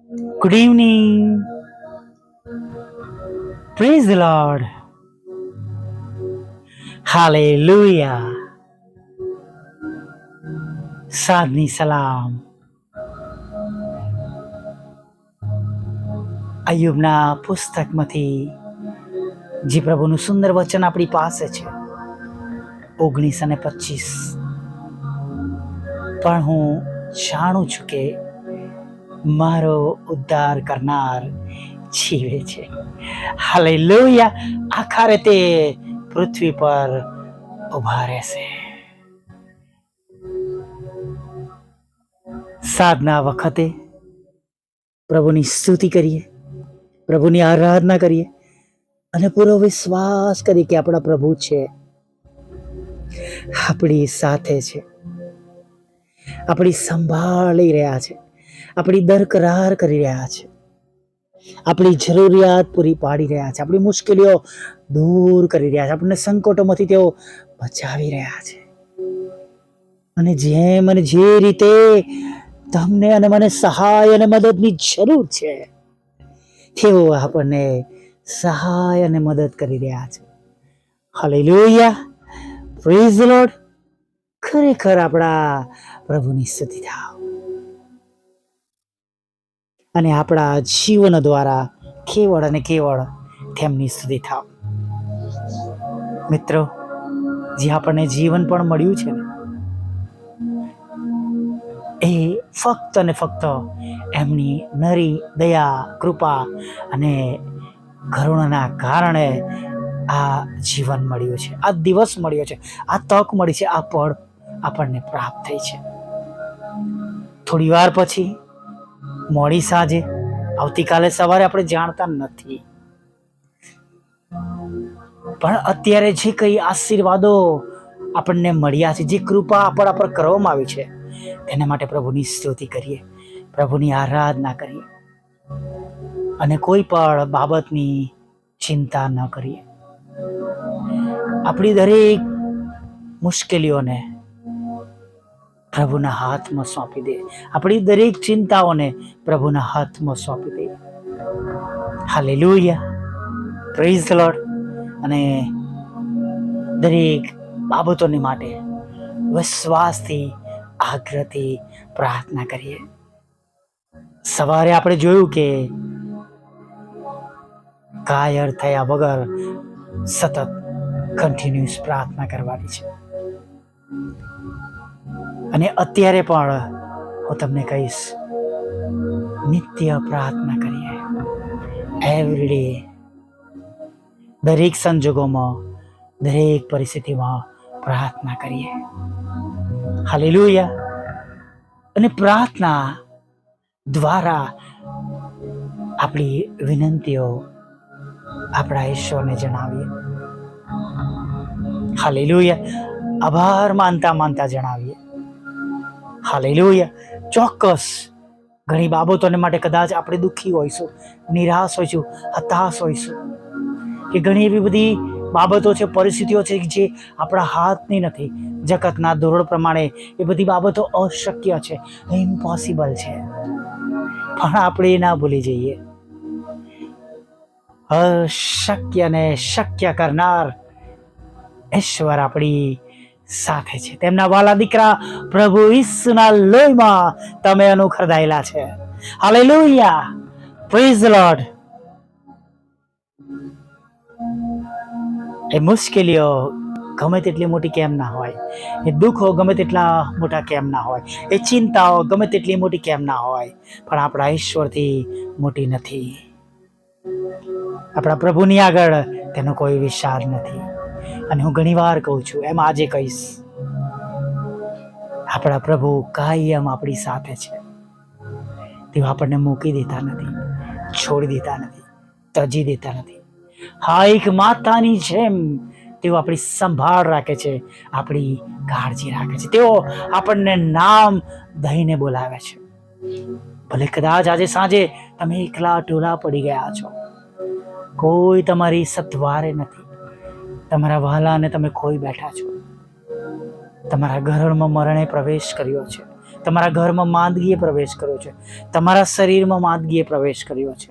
Good evening. Praise the Lord. Hallelujah. સાદની સલામ. અય્યુબના પુસ્તકમાંથી જે પ્રભુનું સુંદર વચન આપણી પાસે છે 19:25. પણ હું જાણું છું કે મારો ઉદ્ધાર કરનાર જીવે છે. હાલેલુયા. આખરે તે પૃથ્વી પર ઉભા રહેશે. સાધના વખતે પ્રભુની સ્તુતિ કરીએ, પ્રભુની આરાધના કરીએ અને પૂરો વિશ્વાસ કરીએ કે આપણા પ્રભુ છે, આપણી સાથે છે, આપણી સંભાળ લઈ રહ્યા છે, આપણી દરકરાર કરી રહ્યા છે, આપણી જરૂરિયાત પૂરી પાડી રહ્યા છે, આપણી મુશ્કેલીઓ દૂર કરી રહ્યા છે, આપણને સંકટોમાંથી તેઓ બચાવી રહ્યા છે. અને જેમ અને જે રીતે તમને અને મને સહાય અને મદદની જરૂર છે તેઓ આપણને સહાય અને મદદ કરી રહ્યા છે. હાલેલુયા. Praise the lord. ખરેખર આપણા પ્રભુની સ્તુતિ થાવ અને આપણા જીવન દ્વારા કેવળ અને કેવળ તેમની સ્તુતિ થાવ. મિત્રો, જે આપણને જીવન પણ મળ્યું છે ને એ ફક્ત અને ફક્ત એમની નરી દયા, કૃપા અને કરુણાના કારણે આ જીવન મળ્યું છે, આ દિવસ મળ્યો છે, આ તક મળી છે, આ પળ આપણને પ્રાપ્ત થઈ છે. થોડી વાર પછી, મોડી સાંજે, આવતીકાલે સવારે આપણે જાણતા નથી, પણ અત્યારે જે કઈ આશીર્વાદો આપણને મળ્યા છે, જે કૃપા આપણા પર કરવામાં આવી છે તેના માટે પ્રભુની સ્તુતિ કરીએ, પ્રભુની આરાધના કરીએ અને કોઈ પણ બાબતની ચિંતા ન કરીએ. આપણી દરેક મુશ્કેલીઓને પ્રભુના હાથમાં સોંપી દે, આપણી દરેક ચિંતાઓને પ્રભુના હાથમાં સોંપી દે. હાલેલુયા. Praise the lord. અને દરેક બાબતોની માટે વિશ્વાસથી, આગ્રહથી પ્રાર્થના કરીએ. સવારે આપણે જોયું કે કાયર થયા વગર સતત કન્ટિન્યુઅસ પ્રાર્થના કરવાની છે. અને અત્યારે પણ હું તમને કહીશ, નિત્ય પ્રાર્થના કરીએ, એવરી ડે, દરેક સંજોગોમાં, દરેક પરિસ્થિતિમાં પ્રાર્થના કરીએ. હાલેલુયા. અને પ્રાર્થના દ્વારા આપણી વિનંતીઓ આપણા ઈશ્વરને જણાવીએ. હાલેલુયા. આભાર માનતા જણાવીએ. હાલેલુયા. ચોક્કસ ઘણી બાબતોને માટે કદાચ આપણે દુઃખી હોઈશું, નિરાશ હોઈશું, હતાશ હોઈશું, કે ઘણી એવી બધી બાબતો છે, પરિસ્થિતિઓ છે જે આપણા હાથની નથી. જગતના ધોરણ પ્રમાણે એ બધી બાબતો અશક્ય છે, ઇમ્પોસિબલ છે. પણ આપણે ના ભૂલી જઈએ, અશક્યને શક્ય કરનાર ઈશ્વર આપણી સાથે છે. તેમના વાલા દીકરા પ્રભુ ઈસુના લોહીમાં તમે અનુખરદાયેલા છે. હાલેલુયા. Praise the Lord. એ મુશ્કેલીઓ ગમે તેટલી મોટી કેમ ના હોય, એ દુઃખો ગમે તેટલા મોટા કેમ ના હોય, એ ચિંતાઓ ગમે તેટલી મોટી કેમ ના હોય, પણ આપણા ઈશ્વરથી મોટી નથી. આપણા પ્રભુની આગળ તેનો કોઈ વિચાર નથી. અને હું ઘણી વાર કહું છું, એમ આજે કહીશ, આપણા પ્રભુ કાયમ આપણી સાથે છે. તેઓ આપણને મૂકી દેતા નથી, છોડી દેતા નથી, તજી દેતા નથી. હા, એક માતાની જેમ તેઓ આપણી સંભાળ રાખે છે, આપણી કાળજી રાખે છે. તેઓ આપણને નામ દઈને બોલાવે છે. ભલે કદાચ આજે સાંજે તમે એકલા ટોલા પડી ગયા છો, કોઈ તમારી સથવારે નથી, તમારા વહાલાને તમે ખોઈ બેઠા છો, તમારા ઘરમાં મરણે પ્રવેશ કર્યો છે, તમારા ઘરમાં માંદગીએ પ્રવેશ કર્યો છે, તમારા શરીરમાં માંદગીએ પ્રવેશ કર્યો છે.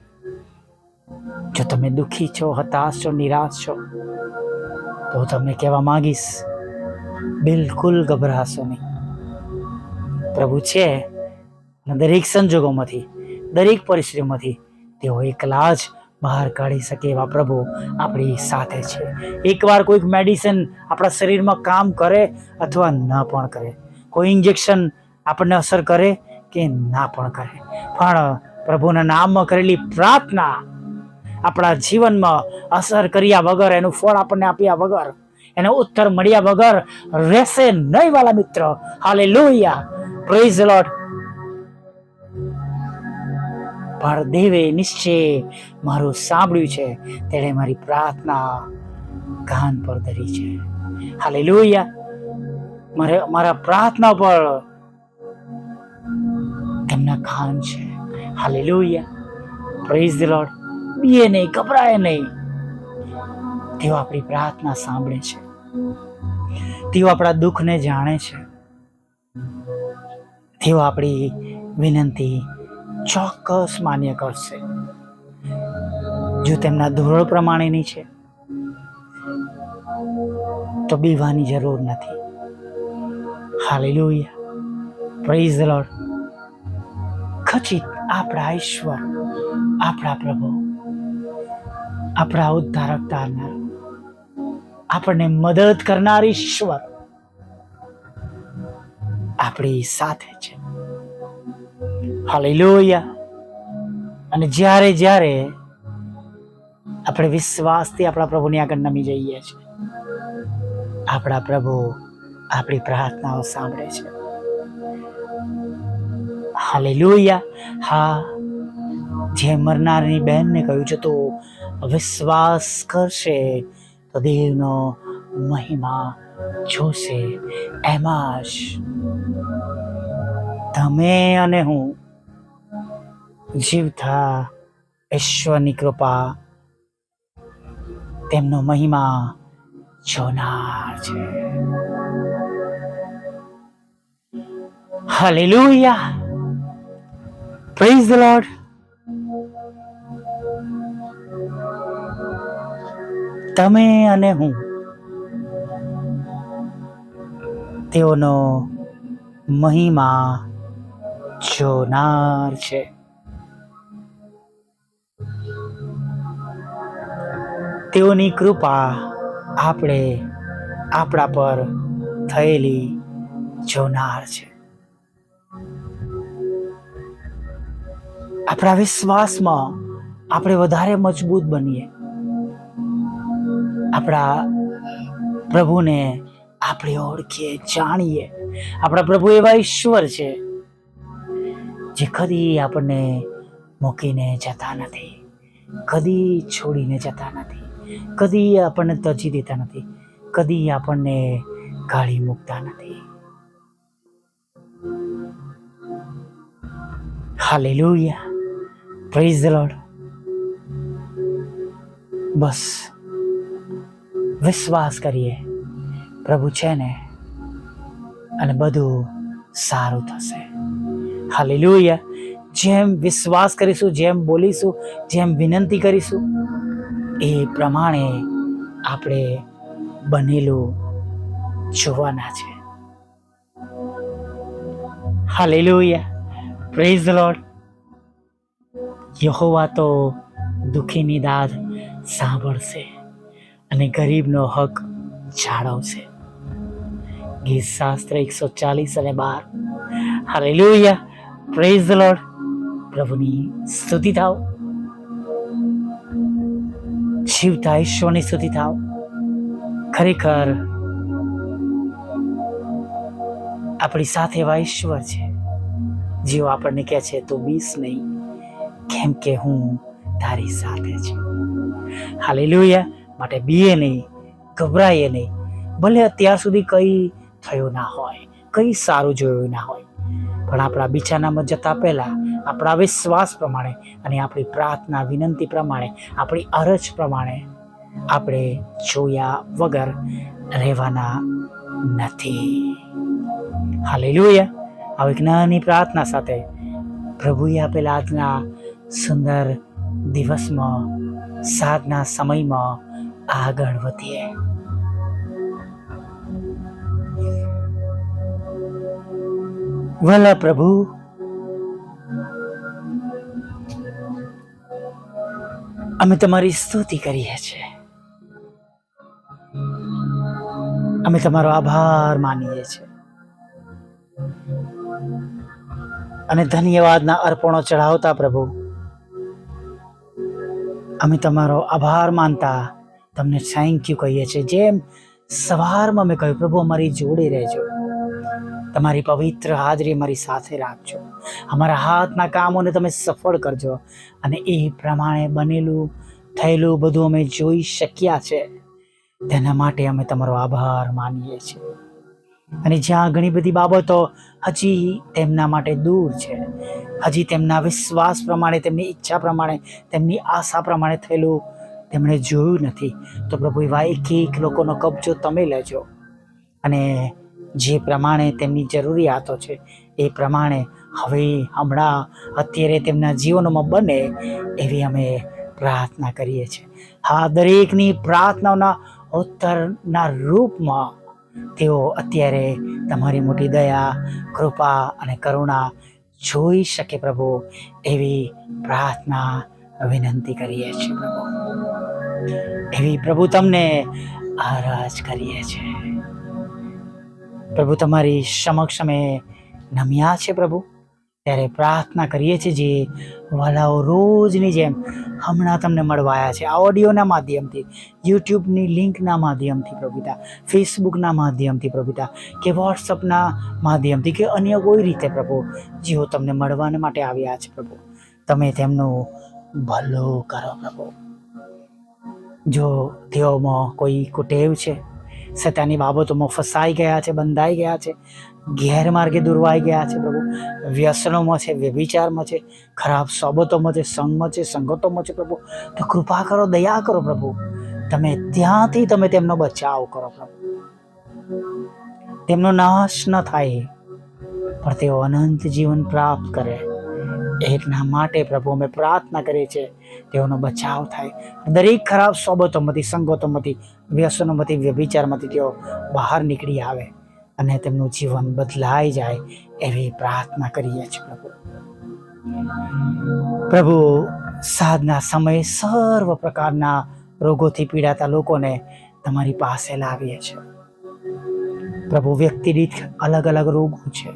જો તમે દુઃખી છો, હતાશ છો, નિરાશ છો, તો હું તમને કહેવા માંગીશ, બિલકુલ ગભરાશો નહીં. પ્રભુ છે અને દરેક સંજોગોમાંથી, દરેક પરિસ્થિતિમાંથી તેઓ એકલા જ બહાર કાઢી શકે એવા પ્રભુ આપણી સાથે છે. એકવાર કોઈક મેડિસિન આપણા શરીરમાં કામ કરે અથવા ન પણ કરે, કોઈ ઇન્જેક્શન આપણને અસર કરે કે ના પણ કરે, પણ પ્રભુના નામમાં કરેલી પ્રાર્થના આપણા જીવનમાં અસર કર્યા વગર, એનું ફળ આપણને આપ્યા વગર, એનો ઉત્તર મળ્યા વગર રહેશે નહીં વાલા મિત્ર. Hallelujah, praise the lord. પણ દેવે નિશ્ચય મારું સાંભળ્યું છે, તેણે મારી પ્રાર્થના કાન પર ધરી છે. હાલેલુયા, મારા પ્રાર્થના પર તેમના કાન છે. Hallelujah, praise the lord. BA નહીં, ગભરાય નહીં. તેઓ આપણી પ્રાર્થના સાંભળે છે, તેઓ આપણા દુઃખને જાણે છે, તેઓ આપણી વિનંતી ચોક્કસ માન્ય કરશે. જો તેમના ધોરણ પ્રમાણેની છે તો બીવાની જરૂર નથી. Hallelujah, praise the Lord. ખચિત આપણા ઈશ્વર, આપણા પ્રભુ, આપણા ઉદ્ધારક તારનાર, આપણને મદદ કરનાર ઈશ્વર આપણી સાથે છે. હાલેલુયા. અને જ્યારે જ્યારે આપણે વિશ્વાસથી આપણા પ્રભુની આગળ નમી જઈએ છીએ, આપણા પ્રભુ આપણી પ્રાર્થનાઓ સાંભળે છે. હાલેલુયા. હા, જે મરનારની બહેનને કહ્યું છે, તો વિશ્વાસ કરશે તો દેવનો મહિમા જોશે. એમાં જ તમે અને હું જીવતા ઈશ્વરની કૃપા, તેમનો મહિમા જોનાર છે. Hallelujah, praise the lord. તમે અને હું તેઓનો મહિમા જોનાર છે. તેઓની કૃપા આપણે આપણા પર થયેલી જોનાર છે. આપણા વિશ્વાસમાં આપણે વધારે મજબૂત બનીએ, આપણા પ્રભુને આપણે ઓળખીએ, જાણીએ. આપણા પ્રભુ એવા ઈશ્વર છે જે કદી આપણને મૂકીને જતા નથી, કદી છોડીને જતા નથી, કદી આપણને તજી દેતા નથી, કદી આપણને ગાળી મૂકતા નથી. Hallelujah, praise the Lord. બસ વિશ્વાસ કરીએ, પ્રભુ છે ને, અને બધું સારું થશે. હાલેલુયા. જેમ વિશ્વાસ કરીશું, જેમ બોલીશું, જેમ વિનંતી કરીશું, એ પ્રમાણે આપણે બનેલું જોવાના છે. Hallelujah, praise the Lord. યહોવા તો દુઃખીની દાદ સાંભળશે અને ગરીબનો હક જાળવશે. ગીત શાસ્ત્ર 140 અને 12. Hallelujah, praise the lord. પ્રભુની સ્તુતિ થાવ, જીવતા ઈશ્વરની સ્તુતિ થાવ. ખરેખર આપણી સાથે એવા ઈશ્વર છે જેઓ આપણને કહે છે, તું બીસ નહીં, કેમ કે હું તારી સાથે છું. હાલેલુયા. માટે બીએ નહીં, ગભરાઈએ નહીં. ભલે અત્યાર સુધી કંઈ થયું ના હોય, કંઈ સારું જોયું ના હોય, પણ આપણા બિછાનામાં જતા પહેલા આપણા વિશ્વાસ પ્રમાણે અને આપણી પ્રાર્થના વિનંતી પ્રમાણે, આપણી અરજ પ્રમાણે આપણે જોયા વગર રહેવાના નથી. હાલેલુયા. આવી જ્ઞાનની પ્રાર્થના સાથે પ્રભુએ આપેલા આજના સુંદર દિવસમાં, સાંજના સમયમાં આગળ વધીએ. વલ્લા પ્રભુ, અમે તમારી સ્તુતિ કરીએ છીએ. અમે તમારો આભાર માનીએ છીએ અને ધન્યવાદના અર્પણો ચઢાવતા પ્રભુ, અમે તમારો આભાર માનતા તમને થેન્ક યુ કહીએ છીએ. જેમ સવારમાં મેં કહ્યું, પ્રભુ અમારી જોડે રહેજો, તમારી પવિત્ર હાજરી અમારી સાથે રાખજો, અમારા હાથના કામોને તમે સફળ કરજો અને એ પ્રમાણે બનેલું થયેલું બધું અમે જોઈ શક્યા છે, તેના માટે અમે તમારો આભાર માનીએ છીએ. અને જ્યાં ઘણી બધી બાબતો હજી તેમના માટે દૂર છે, હજી તેમના વિશ્વાસ પ્રમાણે, તેમની ઈચ્છા પ્રમાણે, તેમની આશા પ્રમાણે થયેલું તેમણે જોયું નથી, તો પ્રભુ એવા એક લોકોનો કબજો તમે લેજો અને જે પ્રમાણે તેમની જરૂરિયાતો છે એ પ્રમાણે હવે હમણાં અત્યારે તેમના જીવનમાં બને એવી અમે પ્રાર્થના કરીએ છીએ. હા, દરેકની પ્રાર્થનાઓના ઉત્તરના રૂપમાં તેઓ અત્યારે તમારી મોટી દયા, કૃપા અને કરુણા જોઈ શકે પ્રભુ, એવી પ્રાર્થના વિનંતી કરીએ છીએ પ્રભુ. એવી પ્રભુ તમને આરાજ કરીએ છીએ પ્રભુ. તમારી સમક્ષ અમે નમ્યા છે પ્રભુ, ત્યારે પ્રાર્થના કરીએ છીએ જે વાલાઓ રોજની જેમ હમણાં તમને મળવાયા છે, આ ઓડિયોના માધ્યમથી, યુટ્યુબની લિંકના માધ્યમથી પ્રભુતા, ફેસબુકના માધ્યમથી પ્રભુતા, કે વોટ્સઅપના માધ્યમથી, કે અન્ય કોઈ રીતે પ્રભુ, જેઓ તમને મળવાને માટે આવ્યા છે પ્રભુ, તમે તેમનું ભલું કરો પ્રભુ. જો તેઓમાં કોઈ કુટેવ છે, સત્યની બાબતોમાં ફસાઈ ગયા છે, બંધાઈ ગયા છે, ગેરમાર્ગે દોરવાઈ ગયા છે પ્રભુ, વ્યસનોમાં છે, વ્યભિચારમાં છે, ખરાબ સોબતોમાં છે, સંગમાં છે, સંગતોમાં છે પ્રભુ, તો કૃપા કરો, દયા કરો પ્રભુ, તમે ત્યાંથી તમે તેમનો બચાવ કરો પ્રભુ. તેમનો નાશ ન થાય પણ તેઓ અનંત જીવન પ્રાપ્ત કરે, એટલા માટે પ્રભુ અમે પ્રાર્થના કરીએ છીએ તેઓનો બચાવ થાય. દરેક ખરાબ સોબતોમાંથી, સંગતોમાંથી, વ્યસનોમાંથી, વ્યભિચારમાંથી તેઓ બહાર નીકળી આવે અને તેમનું જીવન બદલાઈ જાય એવી પ્રાર્થના કરીએ છીએ પ્રભુ. પ્રભુ, સાંજના સમયે સર્વ પ્રકારના રોગોથી પીડાતા લોકોને તમારી પાસે લાવીએ છીએ પ્રભુ. વ્યક્તિ દીઠ અલગ અલગ રોગો છે,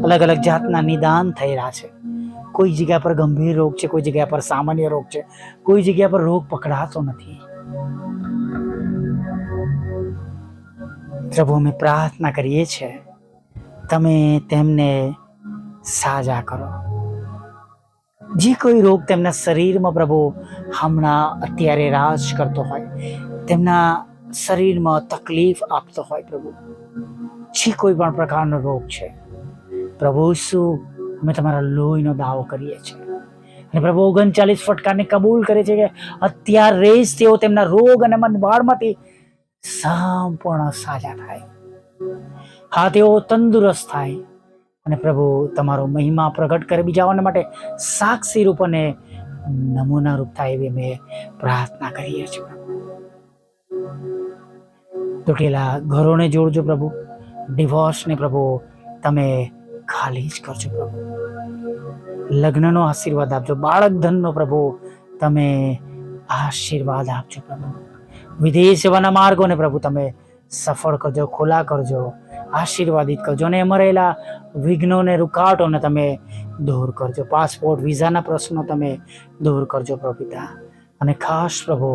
અલગ અલગ જાતના નિદાન થઈ રહ્યા છે. કોઈ જગ્યા પર ગંભીર રોગ છે, કોઈ જગ્યા પર સામાન્ય રોગ છે, કોઈ જગ્યા પર રોગ પકડાતો નથી પ્રભુ. અમે પ્રાર્થના કરીએ છીએ તમે તેમને સાજા કરો. જે કોઈ રોગ તેમના શરીરમાં પ્રભુ હમણાં અત્યારે રાજ કરતો હોય, તેમના શરીરમાં તકલીફ આપતો હોય પ્રભુ, જે કોઈ પણ પ્રકારનો રોગ છે પ્રભુ, શું અમે તમારા લોહીનો દાવો કરીએ છીએ અને પ્રભુ 39 ફટકારને કબૂલ કરે છે કે અત્યારે જ તેઓ તેમના રોગ અને મનવાળમાંથી સંપૂર્ણ સાજા થાય. હા, તેઓ તંદુરસ્ત થાય અને પ્રભુ તમારો મહિમા પ્રગટ કરે, બીજાઓને માટે સાક્ષી રૂપ અને નમૂના રૂપ થાય એવી અમે પ્રાર્થના કરીએ છીએ પ્રભુ. તૂટેલા ઘરોને જોડજો પ્રભુ, ડિવોર્સને પ્રભુ તમે ખાલી જ કરજો પ્રભુ. લગ્નનો આશીર્વાદ આપજો, બાળક ધનનો પ્રભુ તમે આશીર્વાદ આપજો પ્રભુ. વિદેશ જવાના માર્ગોને પ્રભુ તમે સફળ કરજો, ખુલ્લા કરજો, આશીર્વાદિત કરજો અને એમાં રહેલા વિઘ્નોને, રૂકાવટોને તમે દૂર કરજો. પાસપોર્ટ, વિઝાના પ્રશ્નો તમે દૂર કરજો પ્રભુ પિતા. અને ખાસ પ્રભુ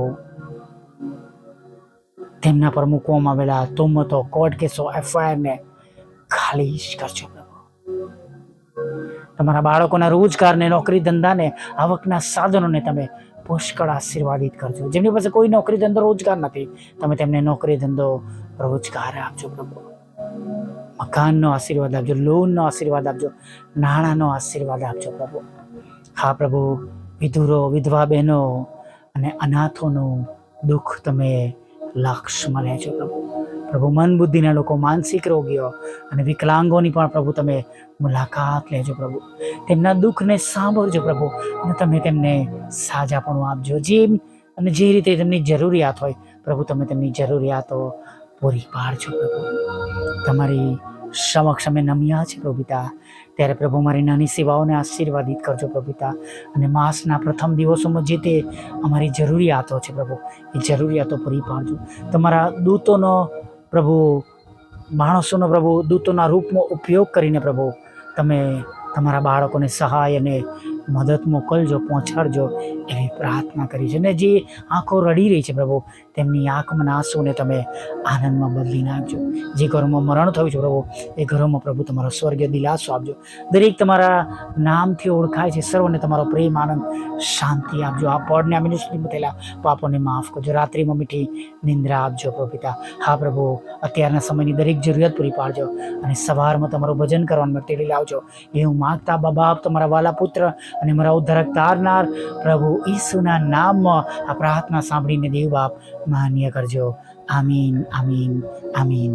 તેમના પર મૂકવામાં આવેલા તોમતો, કોર્ટ કેસો, FIR ખાલી જ કરજો પ્રભુ. તમારા બાળકોના રોજગારને, નોકરી ધંધાને, આવકના સાધનોને તમે પુષ્કળ આશીર્વાદિત કરજો. જેમની પાસે કોઈ નોકરી ધંધો રોજગાર નથી, તમે તેમને નોકરી ધંધો રોજગાર આપજો પ્રભુ. મકાનનો આશીર્વાદ આપજો, લોનનો આશીર્વાદ આપજો, નાણાંનો આશીર્વાદ આપજો પ્રભુ. હા પ્રભુ, વિધુરો, વિધવા બહેનો અને અનાથોનું દુઃખ તમે લક્ષમાં લેજો પ્રભુ. પ્રભુ મન બુદ્ધિના લોકો, માનસિક રોગીઓ અને વિકલાંગોની પણ પ્રભુ તમે મુલાકાત લેજો પ્રભુ. તેમના દુઃખને સાંભળજો પ્રભુ, અને તમે તેમને સાજાપણું આપજો. અને જે રીતે તેમની જરૂરિયાત હોય પ્રભુ, તમે તેમની જરૂરિયાતો પૂરી પાડજો પ્રભુ. તમારી સમક્ષ અમે નમ્યા છે પ્રભુ પિતા. ત્યારે પ્રભુ મારી નાની સેવાઓને આશીર્વાદિત કરજો પ્રભુ પિતા. અને માસના પ્રથમ દિવસોમાં જે તે અમારી જરૂરિયાતો છે પ્રભુ, એ જરૂરિયાતો પૂરી પાડજો. તમારા દૂતોનો પ્રભુ, માણસોનો પ્રભુ, દૂતોના રૂપમાં ઉપયોગ કરીને પ્રભુ તમે તમારા બાળકોને સહાય અને મદદ મોકલજો, પહોંચાડજો, એવી પ્રાર્થના કરી છે. અને જે આંખો રડી રહી છે પ્રભુ, તેમની આંખમાં આંસુને તમે આનંદમાં બદલી નાખજો. જે ઘરોમાં મરણ થયું છે પ્રભુ, એ ઘરોમાં પ્રભુ તમારો સ્વર્ગીય દિલાસો આપજો. દરેક તમારા નામથી ઓળખાય છે સર્વને તમારો પ્રેમ, આનંદ, શાંતિ આપજો. આ પળને અમે નિશ્ચિત થયેલા પાપોને માફ કરજો. રાત્રિમાં મીઠી નિંદ્રા આપજો પ્રભુ પિતા. હા પ્રભુ, અત્યારના સમયની દરેક જરૂરિયાત પૂરી પાડજો, અને સવારમાં તમારું ભજન કરવાનું તેડી લાવજો. એ હું માગતા બાપ, તમારા વાલા પુત્ર અને મારા ઉદ્ધારક તારનાર પ્રભુ ઈસુના નામમાં આ પ્રાર્થના સાંભળીને દેવ બાપ માન્ય કરજો. આમીન, આમીન, આમીન.